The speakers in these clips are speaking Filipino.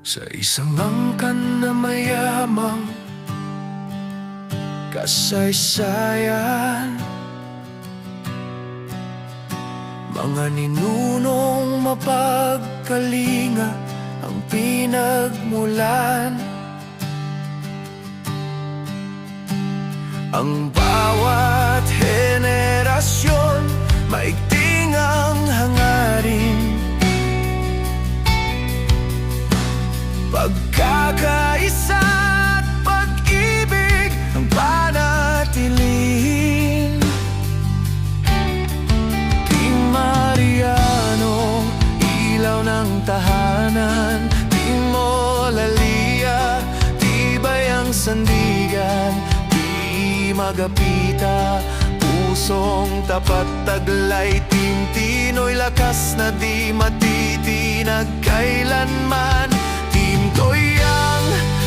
Sa isang angkan na mayamang kasaysayan, mga ninunong mapagkalinga ang pinagmulan. Ang bawat henerasyon maigting ang hangarin, pagkakaisa at pag-ibig ang panatilihin. Team Mariano, ilaw ng tahanan. Team Olalia, tibay ang sandigan. Team Agapita, pusong tapat taglay. Team Tinoy, lakas na di matitinag kailanman. Team Toyang,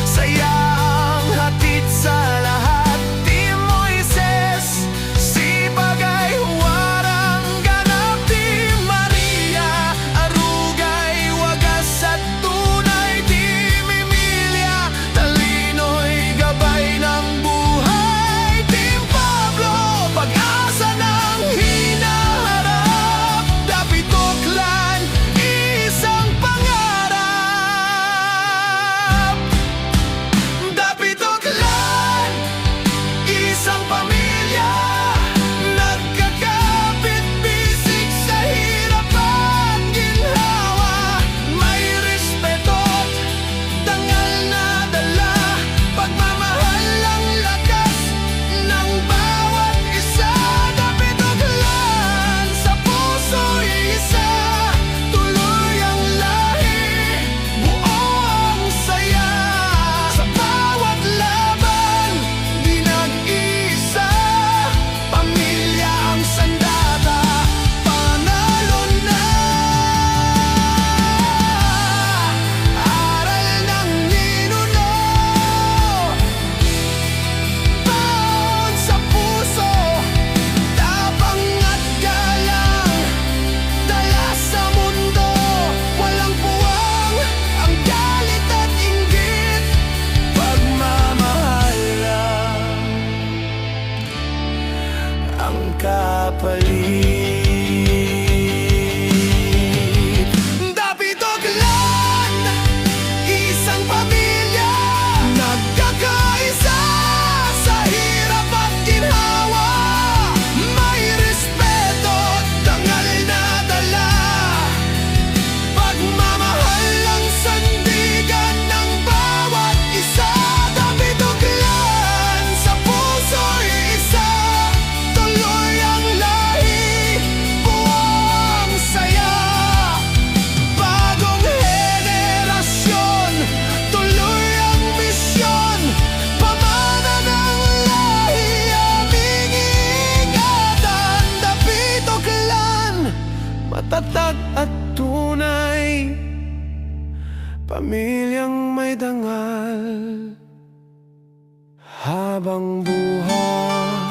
sayang hatid sa lahat. Team Moises, sipag ay warang ganap. Team Maria, arugay, wagas at tunay. Team Emilia, talino'y gabay ng buhay. Team Pablo, pag-asa ng hinaharap. Dapito Clan, isang pangarap. Dapito Clan, isang pamilya, nagkakapit-bisig sa hirap at ginhawa. May respeto't dangal na dala, pagmamahal ang lakas ng bawat isa. Dapito Clan, sa puso'y isa, tuloy ang lahi, buo ang saya. Sa bawat laban, di nag-isa, pamilya ang sandata, panalo na. Aral ng ninuno, baon sa puso, tapang at galang, dala sa mundo. Walang puwang ang galit at inggit, pagmamahal lang ang kapalit. Dapito Clan, isang pamilya, nagkakaisa sa hirap at ginhawa. May respeto't dangal na dala, pagmamahal ang sandigan ng bawat isa. Dapito Clan, sa puso'y isa, tuloy ang lahi, buo ang saya. Bagong henerasyon, tuloy ang misyon, pamana ng lahi, aming ingatan. Dapito Clan, matatag at tunay, pamilyang may dangal habang buhay.